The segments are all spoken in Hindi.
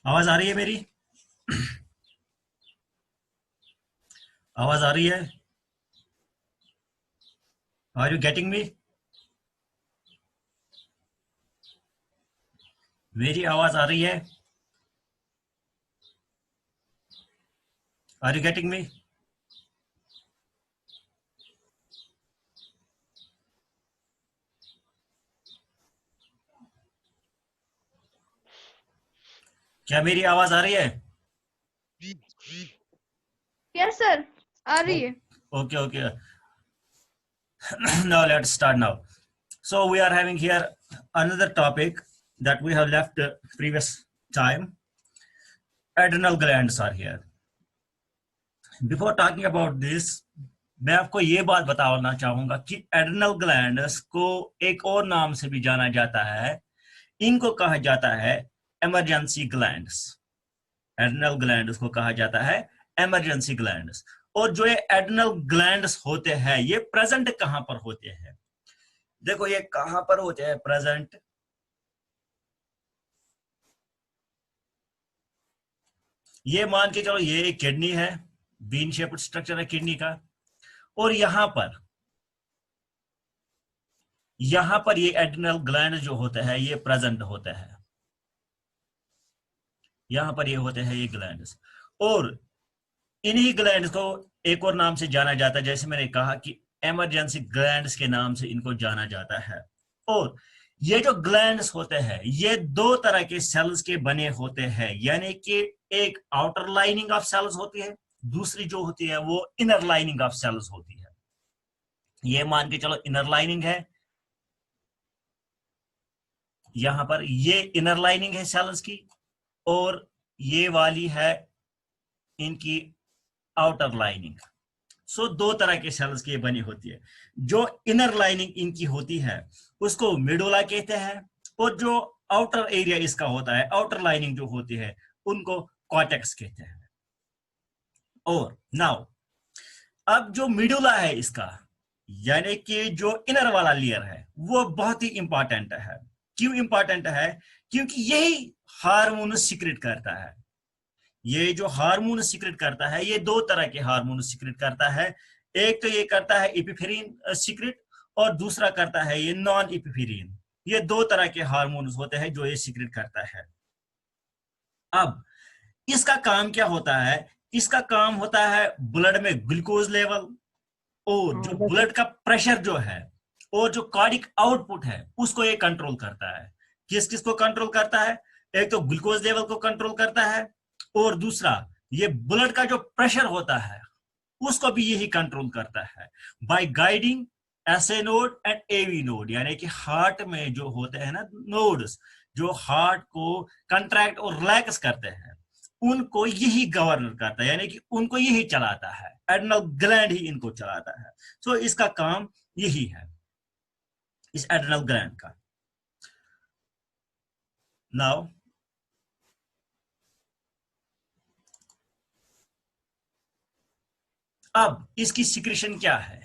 आवाज आ रही है मेरी? आवाज आ रही है? Are you getting me? मेरी आवाज आ रही है? Are you getting me? क्या मेरी आवाज आ रही है? यस सर, आ रही है। Okay okay. Now let's start now. So we are having here another topic that we have left previous time. Adrenal glands are here. Before talking about this, मैं आपको ये बात बताना चाहूंगा कि एड्रेनल ग्लैंड्स को एक और नाम से भी जाना जाता है। इनको कहा जाता है इमरजेंसी ग्लैंड्स। एड्रेनल ग्लैंड्स को कहा जाता है इमरजेंसी ग्लैंड्स। और जो ये एड्रेनल ग्लैंड्स होते हैं ये प्रेजेंट कहां पर होते हैं? देखो ये कहां पर होते हैं प्रेजेंट। ये मान के चलो ये एक किडनी है, बीन शेप्ड स्ट्रक्चर है किडनी का। और यहां पर ये एड्रेनल ग्लैंड जो होते हैं ये प्रेजेंट होते हैं। यहां पर ये होते हैं ये ग्लैंड्स। और इन्हीं ग्लैंड्स को एक और नाम से जाना जाता है, जैसे मैंने कहा कि इमरजेंसी ग्लैंड्स के नाम से इनको जाना जाता है। और ये जो ग्लैंड्स होते हैं ये दो तरह के सेल्स के बने होते हैं, यानी कि एक आउटर लाइनिंग ऑफ सेल्स होती है, दूसरी जो होती है वो इनर लाइनिंग ऑफ सेल्स होती है। ये मान के चलो इनर लाइनिंग है, यहां पर ये इनर लाइनिंग है सेल्स की, और ये वाली है इनकी आउटर लाइनिंग। सो दो तरह के सेल्स की बनी होती है। जो इनर लाइनिंग इनकी होती है उसको मिडुला कहते हैं, और जो आउटर एरिया इसका होता है, आउटर लाइनिंग जो होती है, उनको कॉर्टेक्स कहते हैं। और नाउ अब जो मिडुला है इसका, यानी कि जो इनर वाला लेयर है, वो बहुत ही इंपॉर्टेंट है। क्यों इंपॉर्टेंट है? क्योंकि यही हार्मोन सीक्रेट करता है। ये जो हार्मोन सीक्रेट करता है ये दो तरह के हार्मोन सीक्रेट करता है। एक तो ये करता है एपिफेरिन सीक्रेट, और दूसरा करता है ये नॉन एपिफेरिन। ये दो तरह के हार्मोन्स होते हैं जो ये सीक्रेट करता है। अब इसका काम क्या होता है? इसका काम होता है ब्लड में ग्लूकोज लेवल, और जो ब्लड का प्रेशर जो है, और जो कार्डिक आउटपुट है उसको ये कंट्रोल करता है। किस किस को कंट्रोल करता है? एक तो ग्लूकोज लेवल को कंट्रोल करता है, और दूसरा ये ब्लड का जो प्रेशर होता है उसको भी यही कंट्रोल करता है by guiding SA node and AV node, यानी कि हार्ट में जो होते हैं ना नोड्स, जो हार्ट को कंट्रैक्ट और रिलैक्स करते हैं, उनको यही गवर्नर करता है, यानी कि उनको यही चलाता है। एड्रेनल ग्लैंड ही इनको चलाता है। सो इसका काम यही है इस एड्रेनल ग्लैंड का। नाउ अब इसकी सिक्रेशन क्या है?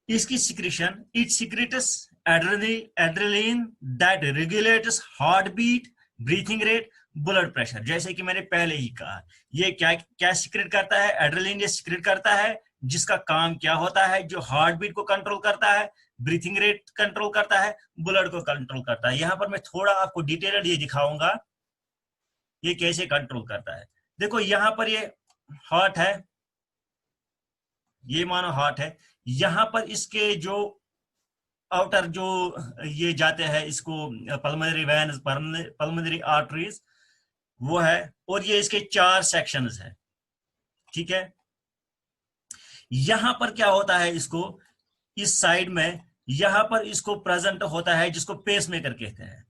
इसकी secretion, it secretes adrenaline that regulates heart beat, breathing rate, blood pressure. जैसे कि मैंने पहले ही कहा, ये क्या क्या सिक्रेट करता है? एड्रेनलिन ये सिक्रेट करता है, जिसका काम क्या होता है? जो हार्ट बीट को कंट्रोल करता है, ब्रीथिंग रेट कंट्रोल करता है, ब्लड को कंट्रोल करता है। यहां पर मैं थोड़ा आपको डिटेल्ड ये दिखाऊंगा ये कैसे कंट्रोल करता है। देखो यहां पर ये हार्ट है, ये मानो हार्ट है। यहां पर इसके जो आउटर जो ये जाते हैं इसको पल्मोनरी वेन्स, पल्मोनरी आर्टरीज, वो है। और ये इसके चार सेक्शंस है, ठीक है। यहां पर क्या होता है? इसको इस साइड में यहां पर इसको प्रेजेंट होता है जिसको पेसमेकर कहते हैं।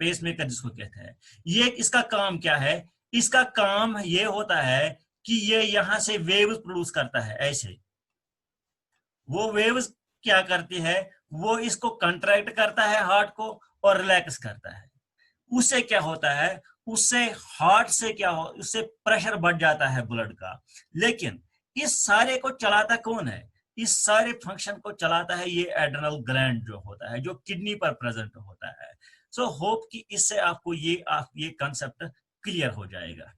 पेसमेकर जिसको कहते हैं, ये इसका काम क्या है? इसका काम ये होता है कि ये यहां से वेव्स प्रोड्यूस करता है। ऐसे वो वेव्स क्या करती है? वो इसको कंट्रैक्ट करता है हार्ट को, और रिलैक्स करता है। उससे क्या होता है? उससे हार्ट से क्या हो, उससे प्रेशर बढ़ जाता है ब्लड का। लेकिन इस सारे को चलाता कौन है? इस सारे फंक्शन को चलाता है ये एड्रेनल ग्लैंड जो होता है, जो किडनी पर प्रेजेंट होता है। सो होप कि इससे आपको ये कंसेप्ट क्लियर हो जाएगा।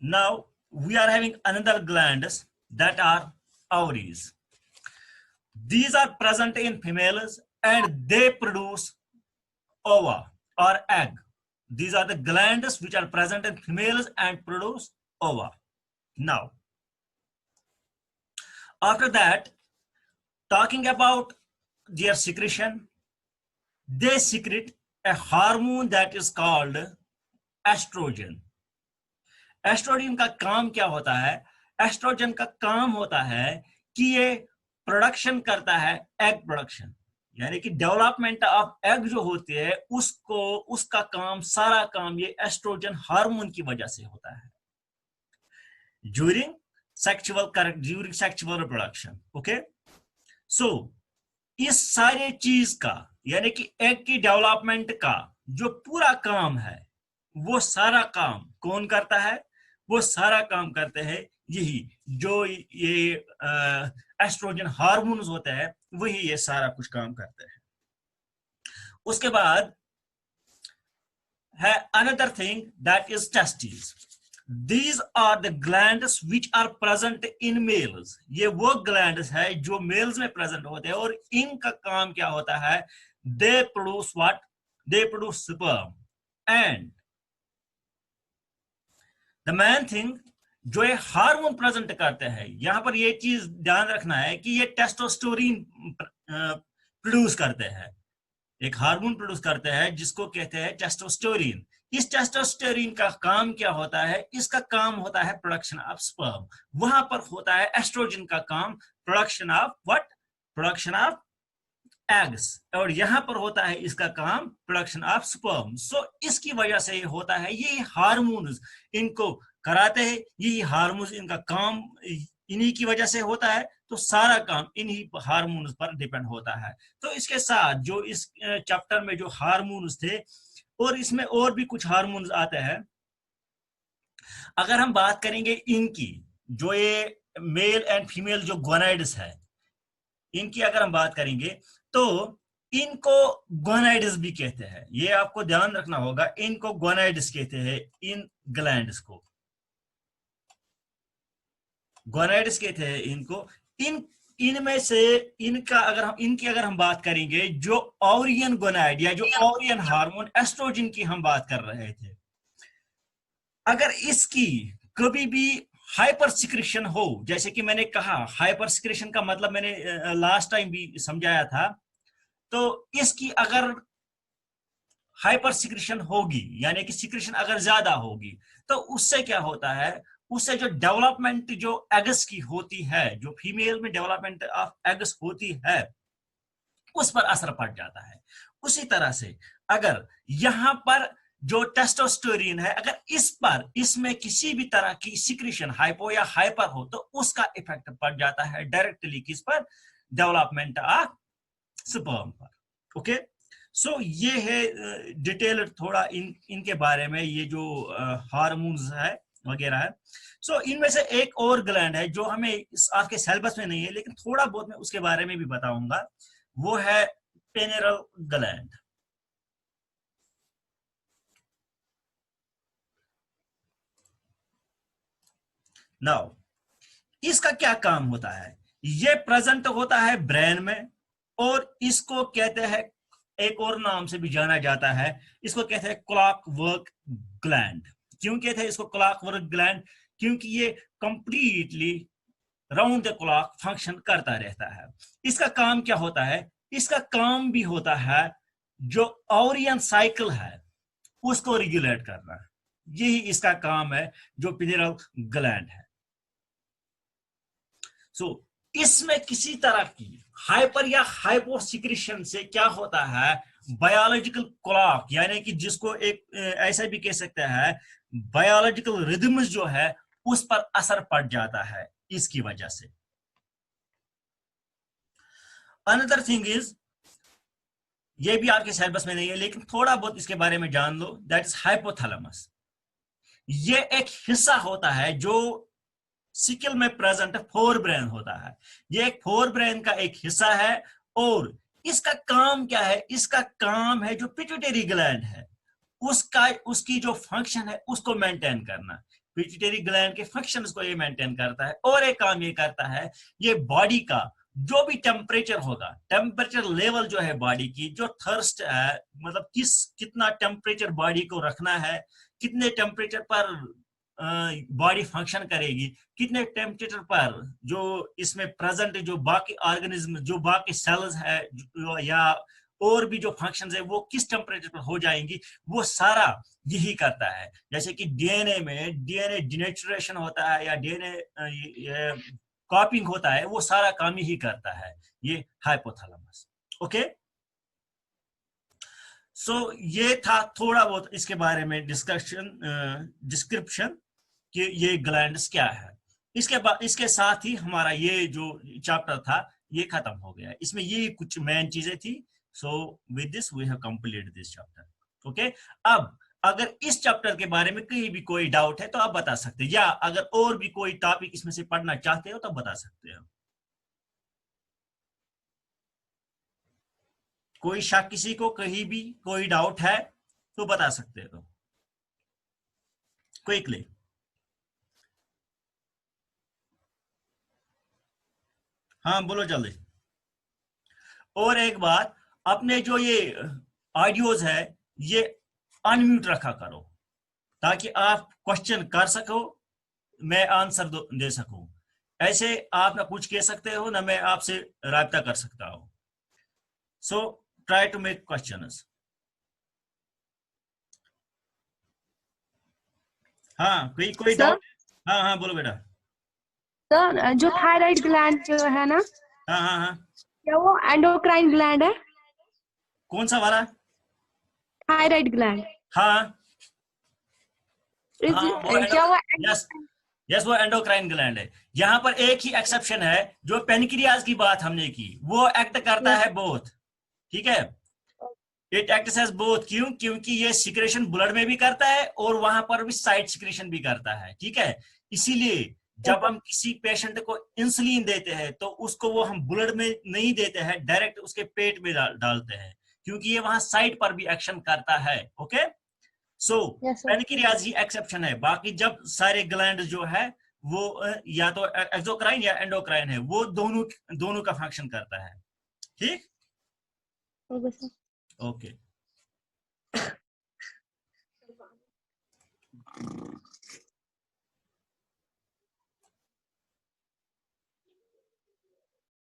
Now we are having another glands that are ovaries. These are present in females and they produce ova or egg. These are the glands which are present in females and produce ova. Now, after that, talking about their secretion, they secrete a hormone that is called estrogen. Estrogen का काम क्या होता है? एस्ट्रोजन का काम होता है कि ये प्रोडक्शन करता है एग प्रोडक्शन, यानी कि डेवलपमेंट ऑफ एग जो होती है उसको, उसका काम, सारा काम ये एस्ट्रोजन हार्मोन की वजह से होता है ड्यूरिंग सेक्सुअल रिप्रोडक्शन। ओके, सो इस सारे चीज का, यानी कि एग की डेवलपमेंट का जो पूरा काम है, वो सारा काम कौन करता है? वो सारा काम करते हैं यही जो ये एस्ट्रोजन हार्मोन्स होते हैं, वही ये सारा कुछ काम करते हैं। उसके बाद है another thing that is testis. These are the glands which are present in males. ये वो glands है जो males में present होते हैं और इनका काम क्या होता है? They produce what? They produce sperm. And the main thing जो ये हार्मोन प्रेजेंट करते हैं, यहां पर ये चीज ध्यान रखना है कि ये टेस्टोस्टेरोन प्रोड्यूस करते हैं, एक हार्मोन प्रोड्यूस करते हैं जिसको कहते हैं टेस्टोस्टेरोन। इस टेस्टोस्टेरोन का काम क्या होता है? इसका काम होता है प्रोडक्शन ऑफ स्पर्म। वहां पर होता है एस्ट्रोजन का काम production of what? Production of eggs. और यहां पर होता है इसका काम प्रोडक्शन ऑफ स्पर्म। सो इसकी वजह से ये होता है, ये हार्मोन्स इनको कराते हैं, ये हार्मोन्स इनका काम इन्हीं की वजह से होता है, तो सारा काम इन्हीं हार्मोन्स पर डिपेंड होता है। तो इसके साथ जो इस चैप्टर में जो हार्मोन्स थे, और इसमें और भी कुछ हार्मोन्स आते हैं। अगर हम बात करेंगे इनकी, जो ये मेल एंड फीमेल जो गोनाइड्स है, इनकी अगर हम बात करेंगे तो इनको गोनाइड्स भी कहते हैं। ये आपको ध्यान रखना होगा, इनको गोनाइड्स कहते हैं, इन ग्लैंड्स को गोनाइड्स कहते हैं इनको। इनमें से इनका अगर हम बात करेंगे, जो ओवरियन गोनाइड या जो ओवरियन हार्मोन एस्ट्रोजन की हम बात कर रहे थे, अगर इसकी कभी भी हाइपर सिक्रेशन हो, जैसे कि मैंने कहा हाइपर सिक्रेशन का मतलब मैंने लास्ट टाइम भी समझाया था, तो इसकी अगर हाइपर सिक्रेशन होगी, यानी कि सिक्रेशन अगर ज्यादा होगी, तो उससे क्या होता है? उससे जो डेवलपमेंट जो एग्स की होती है, जो फीमेल में डेवलपमेंट ऑफ एग्स होती है, उस पर असर पड़ जाता है। उसी तरह से अगर यहां पर जो टेस्टोस्टेरोन है, अगर इसमें किसी भी तरह की सिक्रेशन हाइपो या हाइपर हो, तो उसका इफेक्ट पड़ जाता है डायरेक्टली किस पर? डेवलपमेंट ऑफ स्पर्म पर। ओके, सो ये है डिटेल थोड़ा इनके बारे में, ये जो हार्मोन्स है वगैरह है। सो इनमें से एक और ग्लैंड है जो हमें आपके सिलेबस में नहीं है, लेकिन थोड़ा बहुत मैं उसके बारे में भी बताऊंगा, वो है पेनेरल ग्लैंड। नाउ इसका क्या काम होता है? ये प्रेजेंट होता है ब्रेन में, और इसको कहते हैं, एक और नाम से भी जाना जाता है, इसको कहते हैं क्लॉकवर्क ग्लैंड। क्यों कहते हैं इसको क्लॉकवर्क ग्लैंड? क्योंकि ये completely round the clock function करता रहता है। इसका काम क्या होता है? इसका काम भी होता है जो ओवरियन साइकिल है उसको रेगुलेट करना। यही इसका काम है जो पिनेरल ग्लैंड है। सो इसमें किसी तरह की हाइपर या हाइपो सिक्रेशन से क्या होता है? बायोलॉजिकल क्लॉक, यानी कि जिसको एक ऐसा भी कह सकते हैं बायोलॉजिकल रिदम्स जो है उस पर असर पड़ जाता है इसकी वजह से। अनदर थिंग इज, ये भी आपके सिलेबस में नहीं है लेकिन थोड़ा बहुत इसके बारे में जान लो, दैट इज हाइपोथैलेमस। ये एक हिस्सा होता है जो सिकल में प्रेजेंट फोर ब्रेन होता है। ये एक फोर ब्रेन का एक हिस्सा है, और इसका काम क्या है? इसका काम है जो पिट्यूटरी ग्लैंड है उसका, उसकी जो फंक्शन है उसको मेंटेन करना। पिट्यूटरी ग्लैंड के फंक्शंस को ये मेंटेन करता है। और एक काम ये करता है, ये बॉडी का जो भी टेम्परेचर होगा, टेम्परेचर लेवल जो है बॉडी की, जो थर्स्ट है, मतलब कितना टेम्परेचर बॉडी को रखना है, कितने टेम्परेचर पर बॉडी फंक्शन करेगी, कितने टेम्परेचर पर जो इसमें प्रेजेंट जो बाकी ऑर्गेनिज्म, जो बाकी सेल्स है या और भी जो फंक्शंस है वो किस टेम्परेचर पर हो जाएंगी, वो सारा यही करता है। जैसे कि डीएनए में डीएनए डिनेचुरेशन होता है या डीएनए कॉपिंग होता है, वो सारा काम यही करता है, ये हाइपोथैलेमस। ओके, सो ये था थोड़ा बहुत इसके बारे में डिस्क्रिप्शन कि ये ग्लैंड्स क्या है। इसके बाद, इसके साथ ही हमारा ये जो चैप्टर था ये खत्म हो गया। इसमें ये कुछ मेन चीजें थी। So with this we have completed this chapter. Okay, अब अगर इस चैप्टर के बारे में कहीं भी कोई डाउट है तो आप बता सकते हैं, या अगर और भी कोई टॉपिक इसमें से पढ़ना चाहते हो तो बता सकते हो। कोई शक, किसी को कहीं भी कोई डाउट है तो बता सकते हो क्विकली। हाँ बोलो जल्दी। और एक बात, अपने जो ये ऑडियोज है ये अनम्यूट रखा करो ताकि आप क्वेश्चन कर सको, मैं आंसर दे सकूं। ऐसे आप ना कुछ कह सकते हो ना मैं आपसे राब्ता कर सकता हूं। So try to make questions. हाँ, कोई कोई सर, डाउट? हाँ हाँ बोलो बेटा। सर जो थायराइड ग्लैंड जो है ना, हाँ हाँ हाँ, क्या वो एंडोक्राइन ग्लैंड है? कौन सा वाला? थायराइड ग्लैंड हाँ हाँ, वो क्या वो यस यस, वो एंडोक्राइन ग्लैंड है। यहाँ पर एक ही एक्सेप्शन है, जो पेनक्रियाज की बात हमने की, वो एक्ट करता है बोथ। ठीक है, इट एक्ट्स एज बोथ। क्यों? क्योंकि ये सिक्रेशन ब्लड में भी करता है और वहां पर भी साइड सिक्रेशन भी करता है। ठीक है, इसीलिए जब हम किसी पेशेंट को इंसुलिन देते हैं तो उसको वो हम ब्लड में नहीं देते हैं, डायरेक्ट उसके पेट में डालते हैं, क्योंकि ये वहां साइड पर भी एक्शन करता है। ओके, सो पेनक्रियाज ही एक्सेप्शन है। बाकी जब सारे ग्लैंड जो है वो या तो एक्सोक्राइन या एंडोक्राइन है, वो दोनों दोनों का फंक्शन करता है। ठीक, ओके।